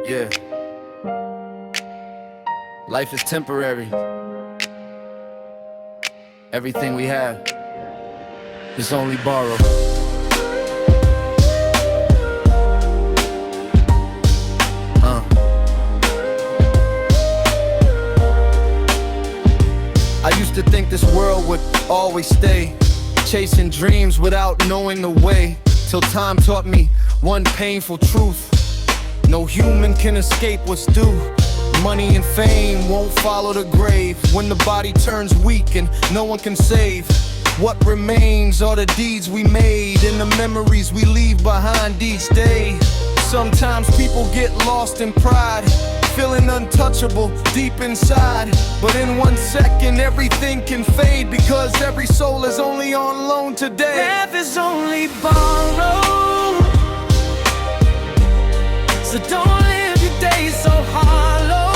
Yeah. Life is temporary. Everything we have is only borrowed. I used to think this world would always stay, chasing dreams without knowing the way, till time taught me one painful truth: no human can escape what's due. Money and fame won't follow the grave. When the body turns weak and no one can save, what remains are the deeds we made and the memories we leave behind each day. Sometimes people get lost in pride, feeling untouchable deep inside. But in 1 second everything can fade, because every soul is only on loan today. Breath is only borrowed, so don't live your days so hollow,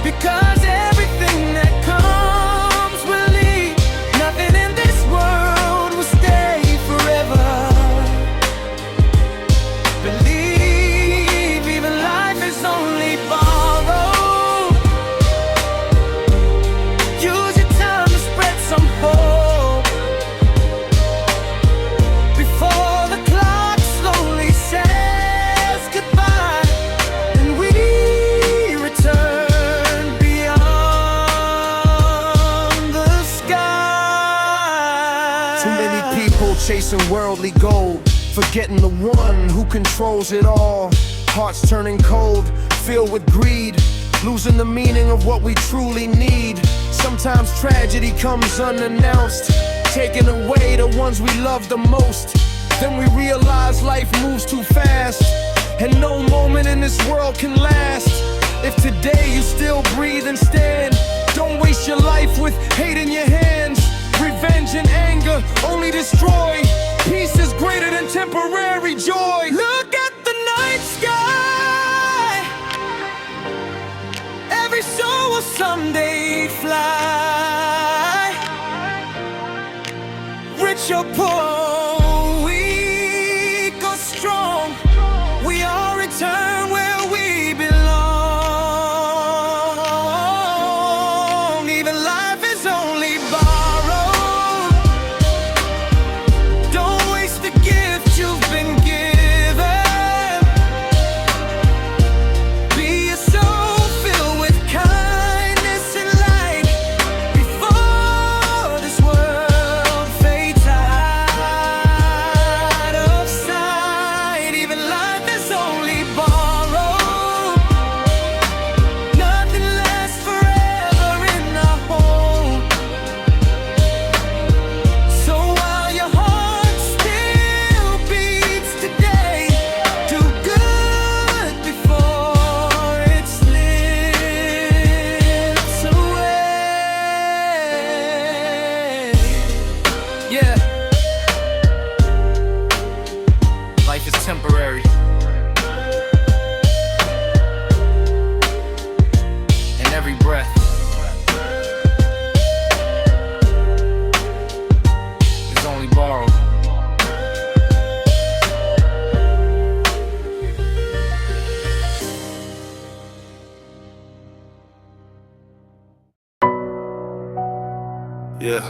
because everything that comes will leave. Nothing in this world will stay forever. Believe even life is only borrowed. Use your time to spread some hope before the clock slowly says goodbye and we return beyond the sky. Too many people chasing worldly gold, forgetting the one who controls it all. Hearts turning cold, filled with greed, losing the meaning of what we truly need. Sometimes tragedy comes unannounced, taking away the ones we love the most. Then we realize life moves too fast, and no moment in this world can last. If today you still breathe and stand, don't waste your life with hate in your hands. Revenge and anger only destroy. Peace is greater than temporary joy. Look at the night sky. Every soul will someday fly. Rich or poor, weak or strong, we all return where we belong. Even life is only borrowed. Don't waste the gift you've been given. Be a soul filled with kindness and light before this world fades out of sight. Even life is only borrowed. Nothing lasts forever in the home. So while your heart still beats today, do good before it slips away. Yeah. Life is temporary, and every breath is only borrowed. Yeah.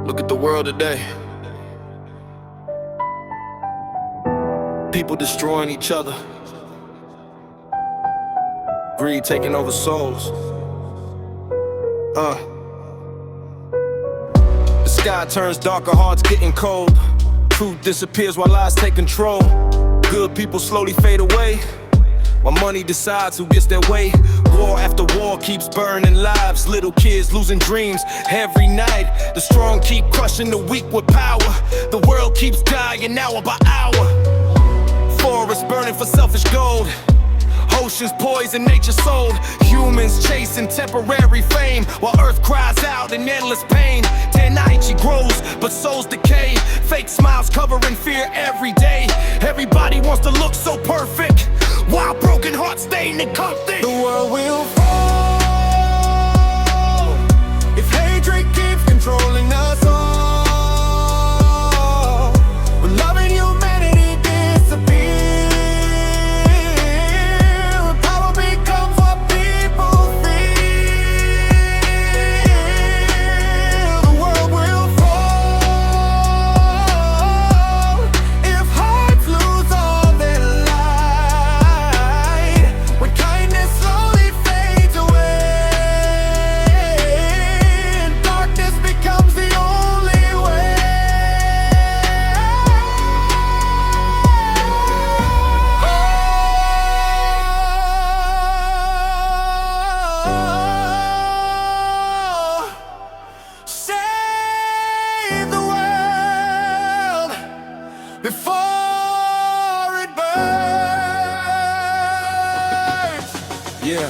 Look at the world today. People destroying each other. Greed taking over souls. The sky turns darker, hearts getting cold. Truth disappears while lies take control. Good people slowly fade away, while money decides who gets their way. War after war keeps burning lives. Little kids losing dreams every night. The strong keep crushing the weak with power. The world keeps dying hour by hour. Forests burning for selfish gold. Oceans poison, nature sold. Humans chasing temporary fame, while earth cries out in endless pain. Tenaichi grows, but souls decay. Fake smiles covering fear every day. Everybody wants to look so perfect, while broken hearts stay in comfort. The world will fall if hatred keeps controlling us all. When before it burns. Yeah.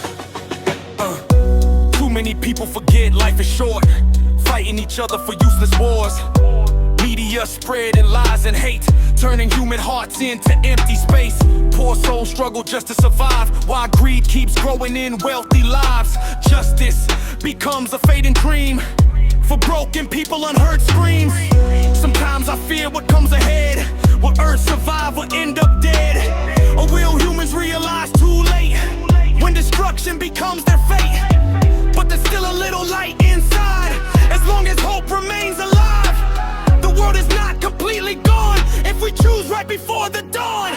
Too many people forget life is short, fighting each other for useless wars. Media spreading lies and hate, turning human hearts into empty space. Poor souls struggle just to survive, while greed keeps growing in wealthy lives. Justice becomes a fading dream, for broken people unheard screams. Sometimes I fear what comes ahead. Will Earth survive or end up dead? Or will humans realize too late, when destruction becomes their fate? But there's still a little light inside, as long as hope remains alive. The world is not completely gone, if we choose right before the dawn.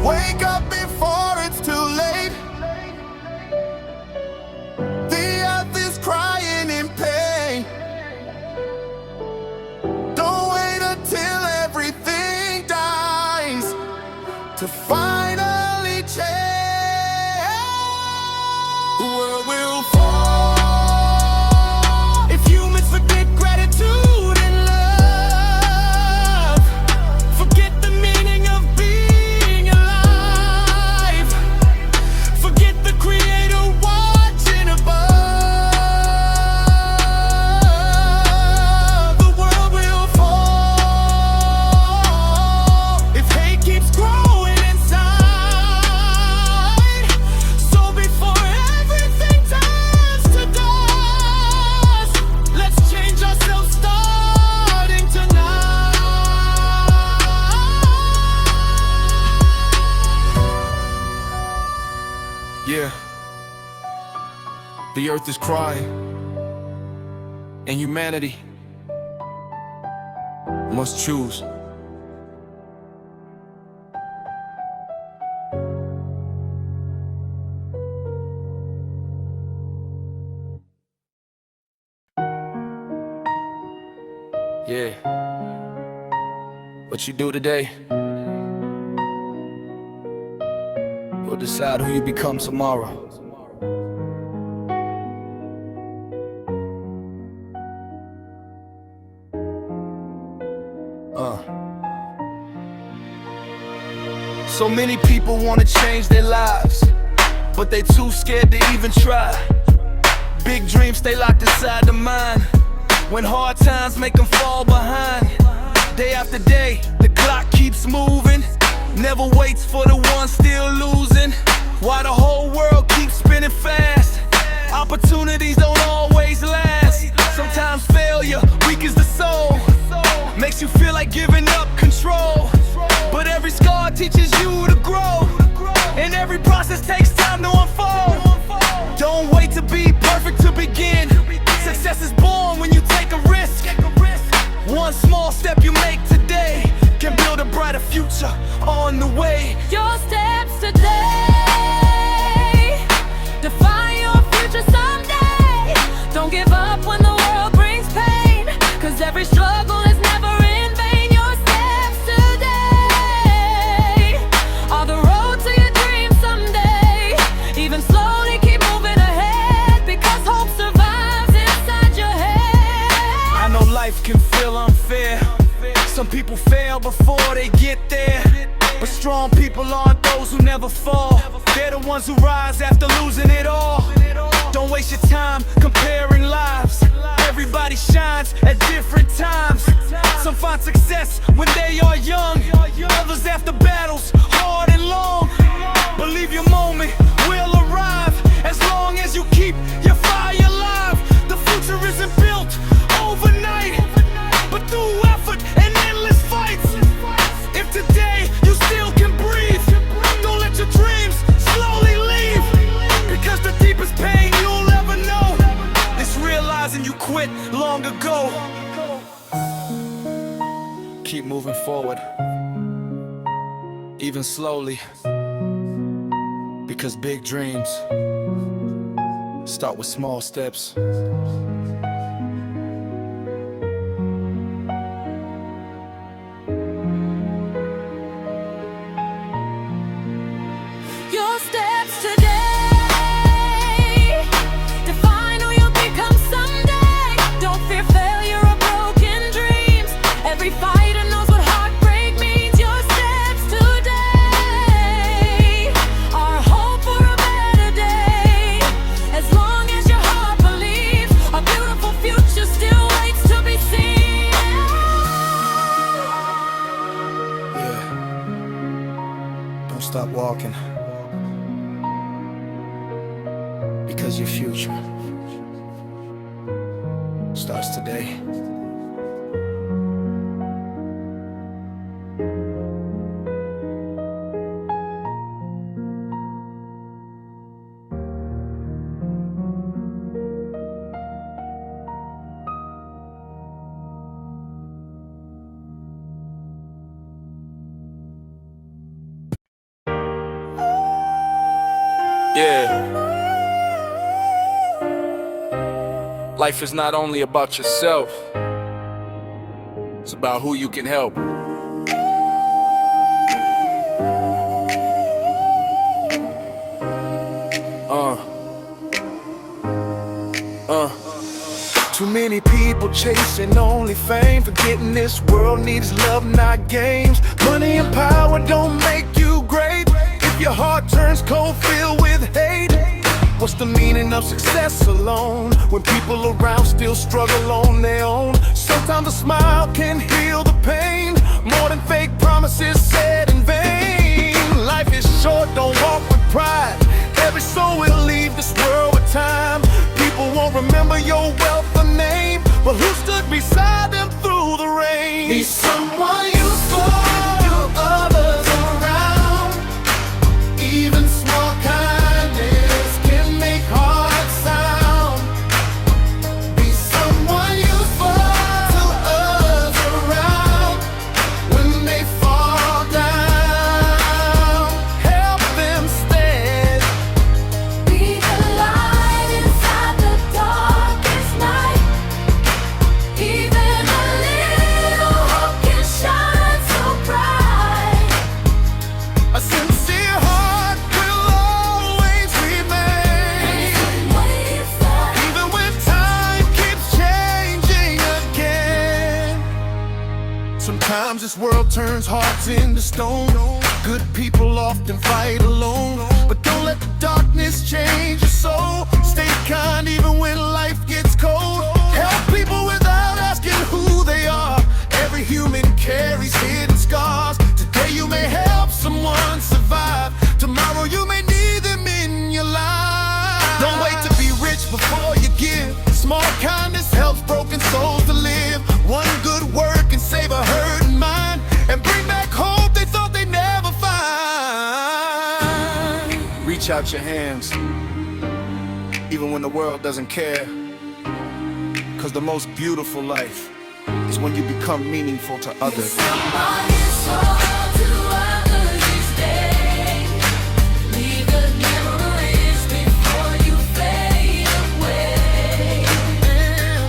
Wake up before it's too late. The earth is crying in pain. Don't wait until everything dies to finally change. The world will fall if humans forget gratitude and love. Forget the meaning of being alive. Forget the creator watching above. The world will fall if hate keeps growing inside. So before everything turns to dust, let's change ourselves starting tonight. Yeah. The earth is crying, and humanity must choose. Yeah. What you do today will decide who you become tomorrow. So many people wanna change their lives, but they too scared to even try. Big dreams stay locked inside the mind, when hard times make them fall behind. Day after day, the clock keeps moving, never waits for the one still losing. While the whole world keeps spinning fast, opportunities don't always last. Sometimes failure weakens the soul, makes you feel like giving up control. But every scar teaches you to grow, and every process takes time to unfold. Don't wait to be perfect to begin. Success is born when you take a risk. One small step you make today can build a brighter future on the way. Your steps today define your future someday. Don't give up when the world brings pain, 'cause every struggle is never in vain. Your steps today are the road to your dreams someday. Even slowly keep moving ahead, because hope survives inside your head. I know life can feel unfair, some people fail before they get there. But strong people aren't those who never fall, they're the ones who rise after losing it all. Don't waste your time comparing lives, everybody shines at different times. Some find success when they are young, others after battles hard and long. Believe your moment will arrive, as long as you keep your fire alive. The future isn't built overnight, but through effort and endless fights. If today you still can breathe, don't let your dreams slowly leave, because the deepest pain you'll ever know is realizing you quit long ago. Keep moving forward, even slowly, because big dreams start with small steps. Your steps today define who you'll become someday. Don't fear failure or broken dreams. Every fighter knows what heartbreak stop walking, because your future starts today. Yeah. Life is not only about yourself, it's about who you can help. Too many people chasing only fame, forgetting this world needs love, not games. Money and power don't make you great if your heart turns cold, filled with hate. What's the meaning of success alone when people around still struggle on their own? Sometimes a smile can heal the pain more than fake promises said in vain. Life is short, don't walk with pride. Every soul will leave this world with time. People won't remember your wealth or name, but who stood beside them through the rain? Be someone useful to others around. Even small kindness can make hearts sound. Be someone useful to others around. When they fall down, help them stand. Be the light inside the darkest night. Even a little hope can shine so bright. A sincere heart will always remain, even when time keeps changing again. Sometimes this world turns hearts into stone. Good people often fight alone, but don't let the darkness change your soul. Stay kind even when life gets cold. Help people without asking who they are. Every human carries hidden scars. Today you may help someone survive. Tomorrow you may need them in your life. Don't wait to be rich before you give. Small kindness helps broken souls to live. One good word can save a hurting mind and bring back hope they thought they'd never find. Reach out your hands, even when the world doesn't care. 'Cause the most beautiful life is when you become meaningful to others. Someone useful to others each day. Leave good memories before you fade away.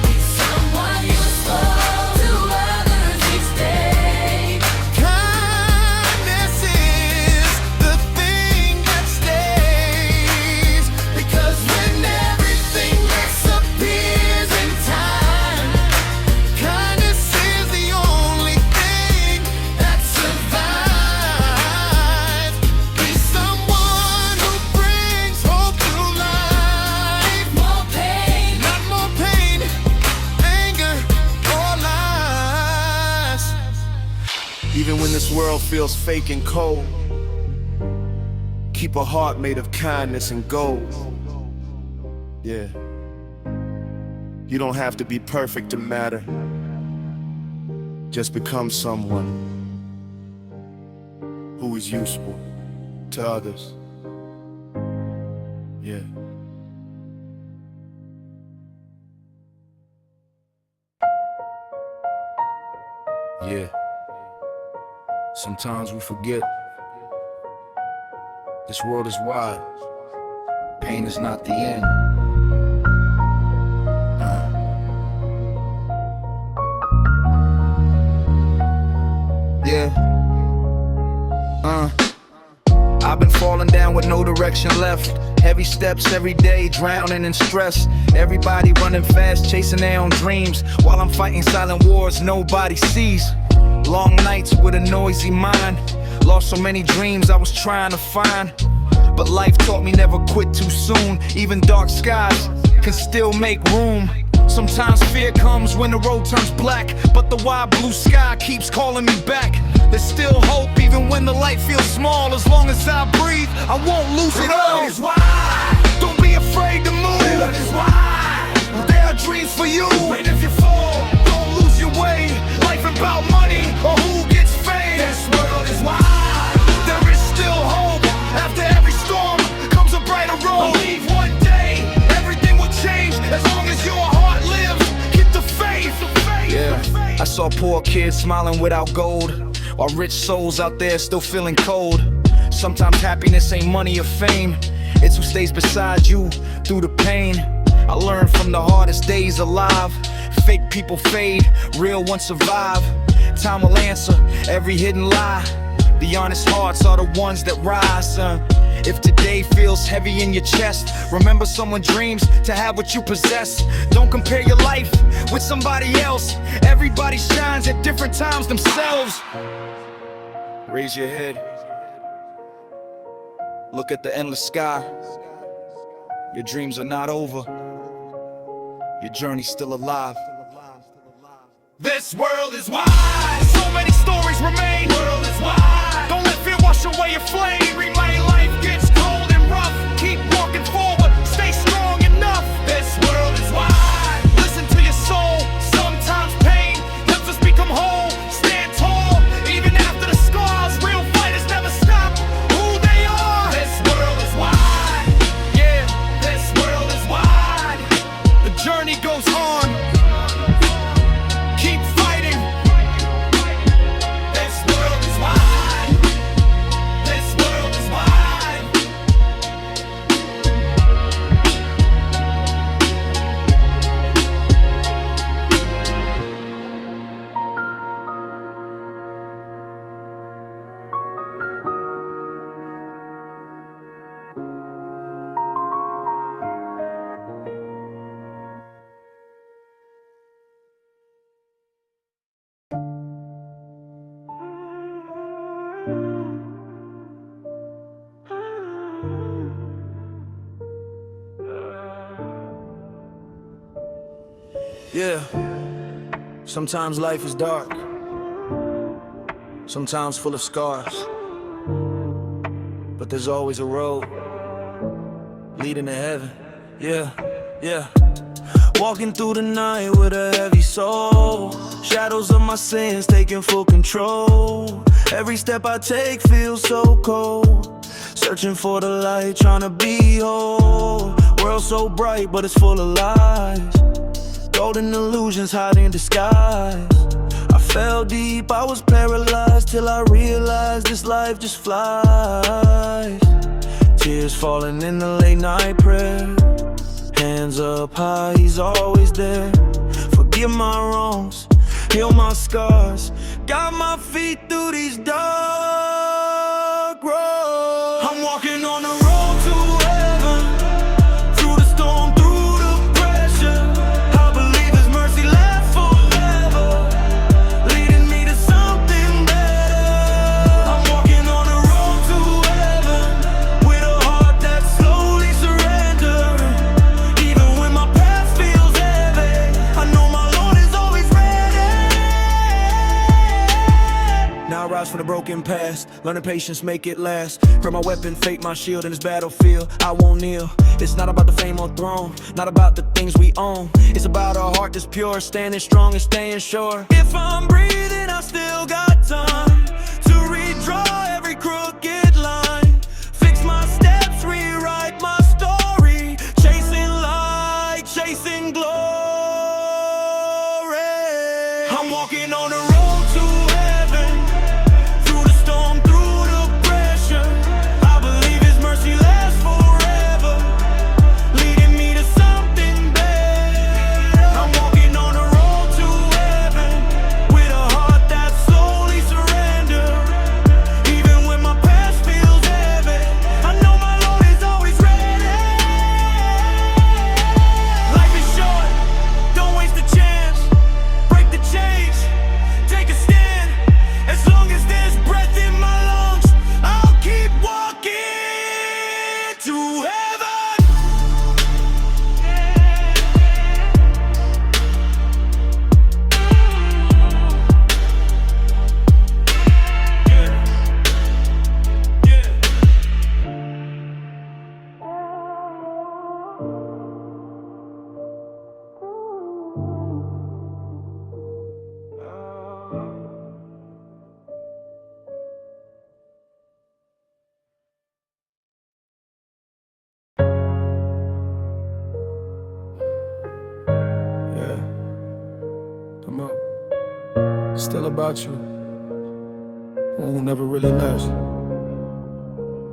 Be someone useful to others each day. Kindness is the thing that stays, because when everything disappears in time, kindness is the only thing that survives. Be someone who brings hope to life. More pain, Not more pain, anger, or lies. Even when this world feels fake and cold, keep a heart made of kindness and gold. Yeah. You don't have to be perfect to matter. Just become someone who is useful to others. Yeah. Yeah. Sometimes we forget this world is wide. Pain is not the end. Yeah. I've been falling down with no direction left. Heavy steps every day, drowning in stress. Everybody running fast, chasing their own dreams, while I'm fighting silent wars nobody sees. Long nights with a noisy mind. Lost so many dreams I was trying to find. But life taught me never quit too soon. Even dark skies can still make room. Sometimes fear comes when the road turns black, but the wide blue sky keeps calling me back. There's still hope even when the light feels small. As long as I breathe, I won't lose it all. The road is wide, Don't be afraid to move. the road is wide, There are dreams for you. and if you fall, Don't lose your way. Life about money or who gets fame. this world is wide. There is still hope. After every storm comes a brighter road. Believe one day Everything will change as long as your heart lives. Keep the faith. Yeah, I saw poor kids smiling without gold, while rich souls out there still feeling cold. Sometimes happiness ain't money or fame, it's who stays beside you through the pain. I learned from the hardest days alive. Fake people fade, real ones survive. Time will answer every hidden lie. The honest hearts are the ones that rise, If today feels heavy in your chest, remember someone dreams to have what you possess. Don't compare your life with somebody else. Everybody shines at different times themselves. Raise your head. Look at the endless sky. Your dreams are not over. Your journey's still alive. This world is wide, So many stories remain. world is wide. Don't let fear wash away your flame. Remind life gets cold and rough. Keep walking forward, stay strong enough. This world is wide. Listen to your soul. Sometimes pain helps us become whole. Stand tall, even after the scars. Real fighters never stop who they are. This world is wide. Yeah, This world is wide. the journey goes on. Keep fighting. This world is wide. This world is wide. Yeah, sometimes life is dark, sometimes full of scars, but there's always a road leading to heaven. Yeah. Walking through the night with a heavy soul, shadows of my sins taking full control. Every step I take feels so cold, searching for the light, trying to be whole. World so bright, but it's full of lies. Golden illusions hide in disguise. I fell deep, I was paralyzed, till I realized this life just flies. Tears falling in the late night prayer. Hands up high, he's always there. Forgive my wrongs, heal my scars. Got my feet through these dark roads. I'm walking on the road to heaven, through the storm, through the pressure. I believe his mercy lasts forever, leading me to something better. I'm walking on the road to heaven, with a heart that's slowly surrendering. Even when my past feels heavy, I know my Lord is always ready. Now I rise from the broken past, learning patience, make it last. Grab my weapon, fake my shield in this battlefield. I won't kneel. It's not about the fame or throne, not about the things we own. It's about a heart that's pure, standing strong and staying sure. If I'm breathing, I still got time to redraw every crooked line. Fix my steps, rewrite my story. Chasing light, chasing glory. I'm walking on the road to heaven, through the storm, through the pressure. I believe his mercy lasts forever, leading me to something better. I'm walking on the road to heaven, with a heart that's slowly surrender. Even when my past feels heavy, I know my Lord is always ready. Life is short, don't waste a chance. Break the chains, still about you. One who never really left.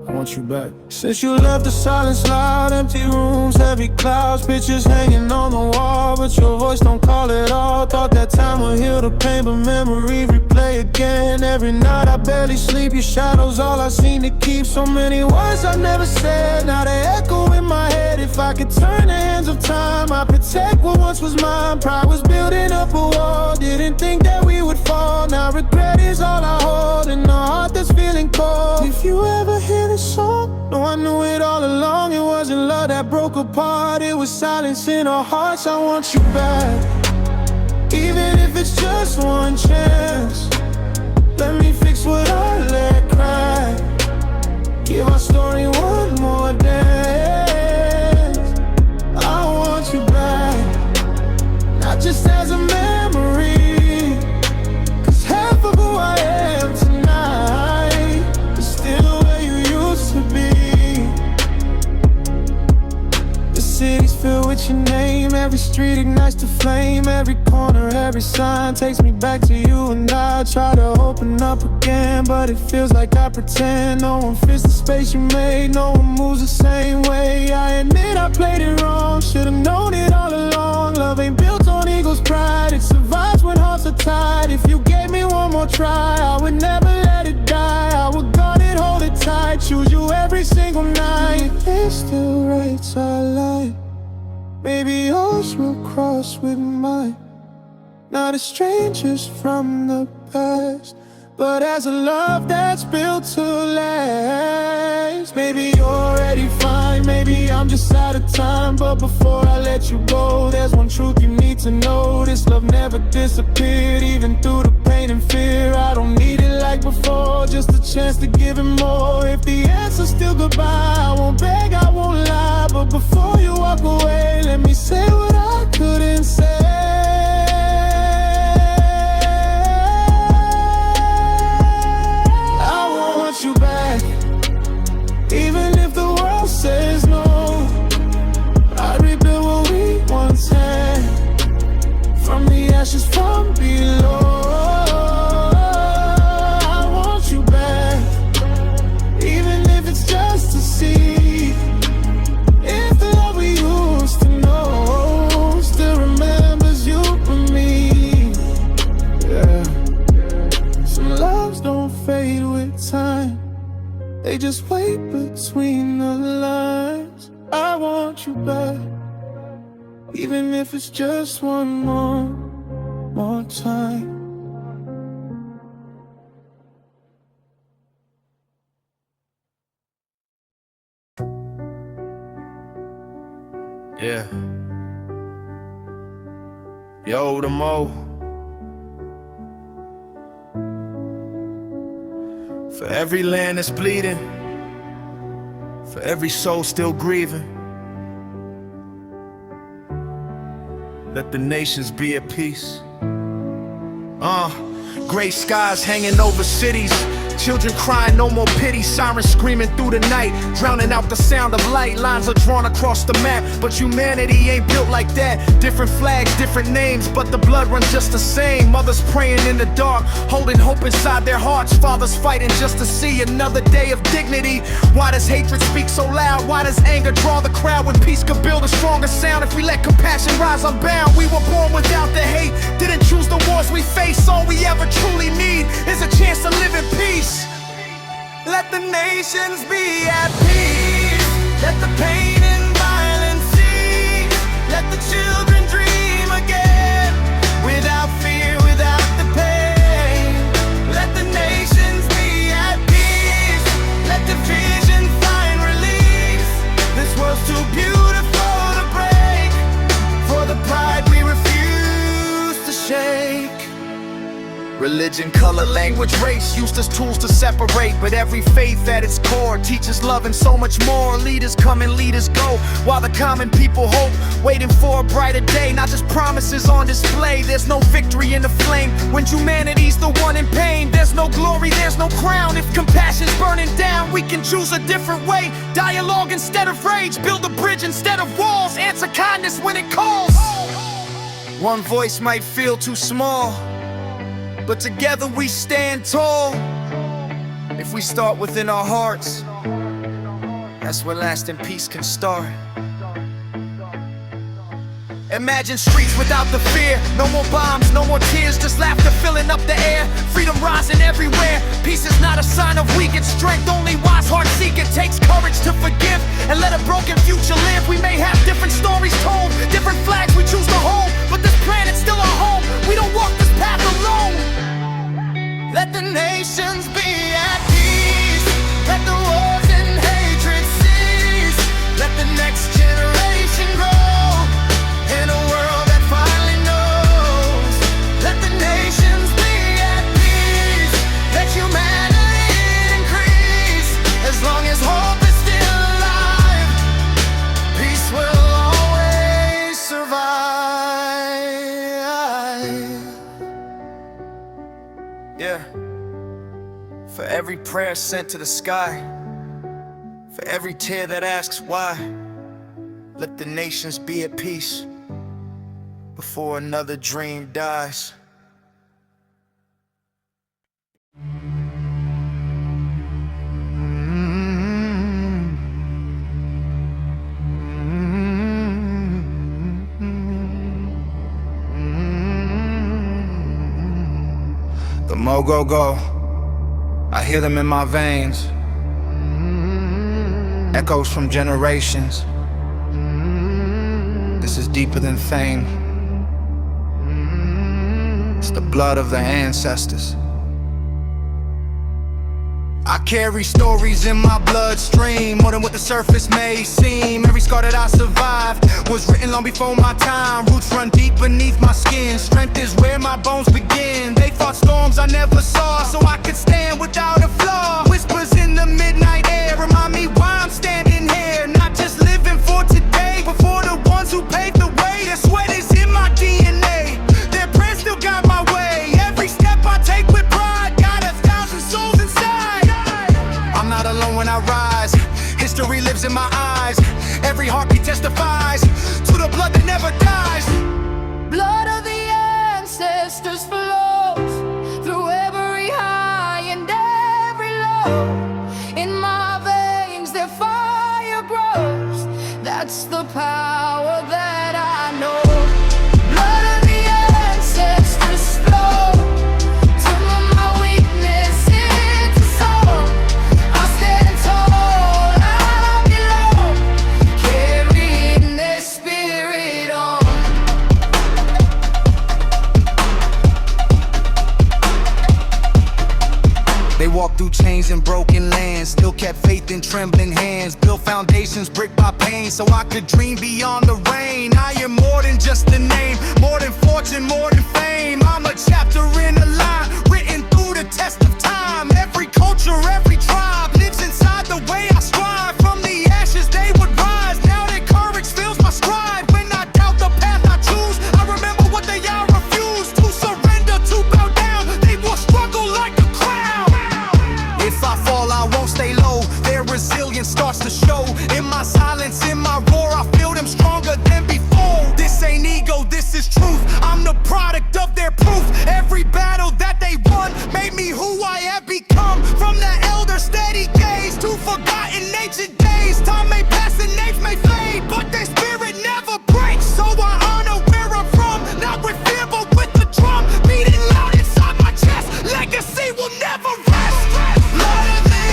I want you back. Since you left, the silence loud, empty rooms, heavy clouds, pictures hanging on the wall, but your voice don't call it all. Thought that time would heal the pain, but memory replay again. Every night I barely sleep, your shadow's all I seem to keep. So many words I never said, now they echo in my head. If I could turn the hands of time, I'd protect what once was mine. Pride was building up a wall, didn't think that we would fall. Now regret is all I hold, in a heart that's feeling cold. If you ever hear this song, no, I knew it all along. It wasn't love that broke apart, it was silence in our hearts. I want you back, even if it's just one chance. Let me fix what I let crack. Give our story one more dance. I want you back, not just as a memory, 'cause half of who I am tonight is still where you used to be. The city's filled with your name, every street ignites the flame, every corner, every sign takes me back to you. And I try to open up again, but it feels like I pretend. No one fits the space you made, no one moves the same way. I admit I played it wrong, should've known it all along. Love ain't built on ego's pride, it survives when hearts are tied. If you gave me one more try, I would never let it die. I would guard it, hold it tight, choose you every single night. It still writes our line, maybe yours will cross with mine. Not as strangers from the past, but as a love that's built to last. Maybe you're already fine, maybe I'm just out of time. But before I let you go, there's one truth you need to know. This love never disappeared, even through the pain and fear. I don't need it like before, just a chance to give it more. If the answer's still goodbye, I won't beg, I won't lie. But before you walk away, let me say what I couldn't say. You back, even if the world says no. I'd rebuild what we once had, from the ashes from below. I want you back, even if it's just to see if the love we used to know still remembers you and me. Yeah. Some loves don't fade with time, they just wait between the lines. I want you back, even if it's just one more time. Yeah. Yo, the Mo. For every land that's bleeding, for every soul still grieving, let the nations be at peace. Gray skies hanging over cities, children crying, no more pity. Sirens screaming through the night, drowning out the sound of light. Lines are drawn across the map, but humanity ain't built like that. Different flags, different names, but the blood runs just the same. Mothers praying in the dark, holding hope inside their hearts. Fathers fighting just to see another day of dignity. Why does hatred speak so loud? Why does anger draw the crowd when peace could build a stronger sound? If we let compassion rise unbound, we were born without the hate, didn't choose the wars we face. All we ever truly need is a chance to live in peace. Let the nations be at peace, let the pain and violence cease, let the children dream again, without fear, without the pain. Let the nations be at peace, let division find release. This world's too beautiful to break, for the pride we refuse to shake. Religion, color, language, race used as tools to separate, but every faith at its core teaches love and so much more. Leaders come and leaders go, while the common people hope, waiting for a brighter day. Not just promises on display. There's no victory in the flame when humanity's the one in pain. There's no glory, there's no crown. If compassion's burning down, we can choose a different way. Dialogue instead of rage, build a bridge instead of walls. Answer kindness when it calls. One voice might feel too small, but together we stand tall. If we start within our hearts, that's where lasting peace can start. Imagine streets without the fear. No more bombs, no more tears, just laughter filling up the air. Freedom rising everywhere. Peace is not a sign of weakened strength, only wise hearts seek it. Takes courage to forgive and let a broken future live. We may have different stories told, different flags we choose to hold, but this planet's still our home. We don't walk this path alone. Let the nations be at peace. Let the wars and hatred cease. Let the next generation grow in a world that finally knows. Let the nations be at peace. Let humanity increase. As long as hope is still alive, peace will always survive. Yeah. For every prayer sent to the sky, for every tear that asks why, let the nations be at peace before another dream dies. The mo go go, I hear them in my veins. Echoes from generations. This is deeper than fame. It's the blood of the ancestors. I carry stories in my bloodstream, more than what the surface may seem. Every scar that I survived was written long before my time. Roots run deep beneath my skin. Strength is where my bones begin. They fought storms I never saw, so I could stand without a flaw. Whispers in the midnight air remind me why I'm standing here. Not just living for today, but for the ones who paved the way. Their sweat is in my DNA. Their prayers still guide my way. Every step I take with pride, got 1,000 souls inside. I'm not alone when I rise. History lives in my eyes. Every heartbeat testifies to the blood that never dies. Blood of the ancestors flows through every high and every low. In my veins their fire grows. That's the power that I know. Blood of the ancestors flow. Turn my weakness into song. I stand tall, I belong, carrying their spirit on. They walked through chains and broken lands, still kept faith in trembling hands. Built foundations brick by pain, so I could dream beyond the rain. I am more than just a name, more than fortune, more than fame. I'm a chapter in a line, written through the test of time. Every culture, every tribe lives inside the way I strive. From the ashes they would rise, now their courage fills my stride. When I doubt the path I choose, I remember what they all refused to surrender, to bow down. They will struggle like a crown. If I fall, I won't stay low. Their resilience starts to show. In my silence, in my roar, I feel them stronger than before. This ain't ego, this is truth. I'm the product of their proof. Every battle that they won made me who I have become. From the elder steady gaze to forgotten ancient days. Time may pass and names may fade, but their spirit never breaks. So I honor where I'm from, not with fear but with the drum beating loud inside my chest. Legacy will never rest. Blood of the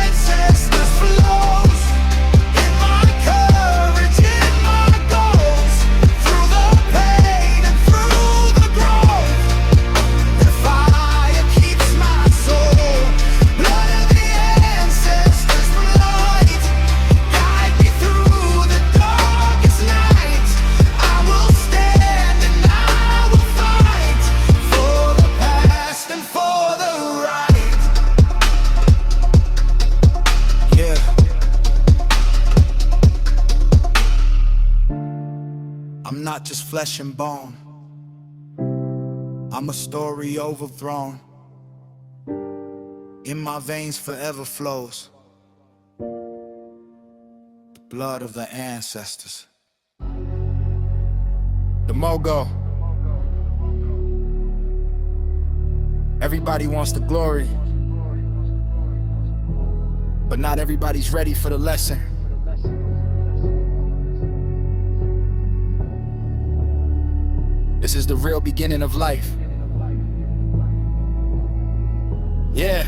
ancestors flows in my courage, in my goals. Through the pain and through the growth, the fire keeps my soul. Blood of the ancestors light, guide me through the darkest night. I will stand and I will fight for the past and for the right. Yeah. I'm not just flesh and bone. I'm a story overthrown. In my veins forever flows the blood of the ancestors. The Mogo. Everybody wants the glory, but not everybody's ready for the lesson. This is the real beginning of life. Yeah.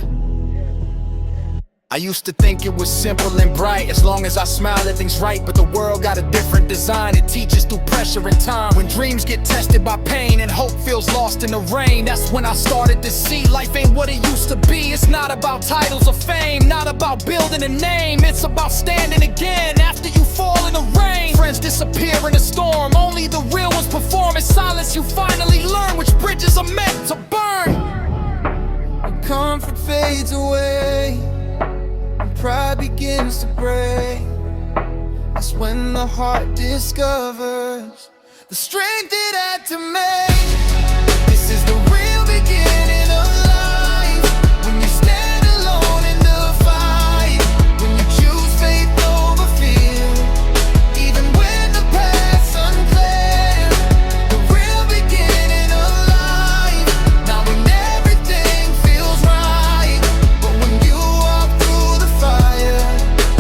I used to think it was simple and bright, as long as I smiled at things right. But the world got a different design. It teaches through pressure and time. When dreams get tested by pain and hope feels lost in the rain, that's when I started to see life ain't what it used to be. It's not about titles or fame, not about building a name. It's about standing again after you fall in the rain. Friends disappear in a storm, only the real ones perform. In silence you finally learn which bridges are meant to burn. When comfort fades away, pride begins to break. That's when the heart discovers the strength it had to make. This is the real beginning of life. When you stand alone in the fight, when you choose faith over fear, even when the path's unclear. The real beginning of life, not when everything feels right, but when you walk through the fire,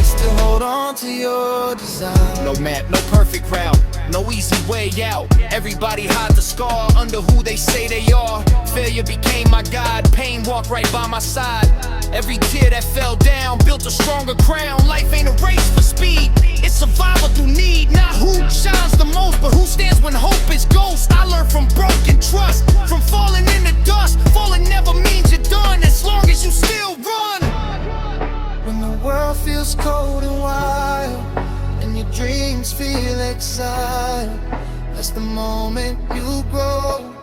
still hold on to your desire. No map, no perfect route, no easy way out. Everybody hides a scar under who they say they are. Failure became my guide, pain walked right by my side. Every tear that fell down built a stronger crown. Life ain't a race for speed, it's survival through need. Not who shines the most, but who stands when hope is ghost. I learned from broken trust, from falling in the dust. Falling never means you're done, as long as you still run. When the world feels cold and wild, and your dreams feel exiled, that's the moment you grow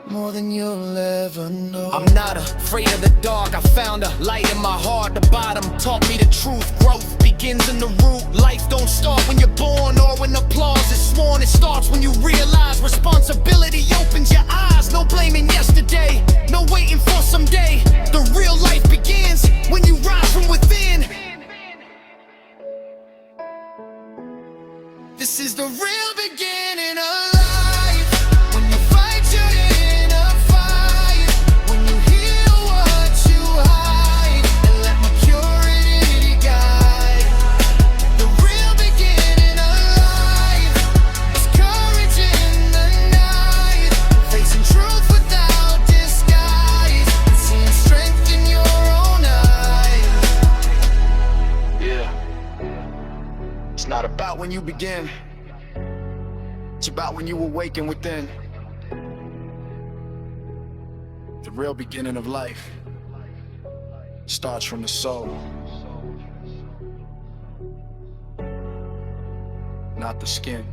more than you'll ever know. I'm not afraid of the dark, I found a light in my heart. The bottom taught me the truth, growth begins in the root. Life don't start when you're born or when applause is sworn. It starts when you realize responsibility opens your eyes. No blaming yesterday, no waiting for someday. The real life begins when you rise from within. This is the real beginning of life. When you fight your inner fight, when you heal what you hide, and let maturity guide. The real beginning of life is courage in the night, facing truth without disguise, and seeing strength in your own eyes. Yeah. It's not about when you begin, it's about when you awaken within. The real beginning of life starts from the soul, not the skin.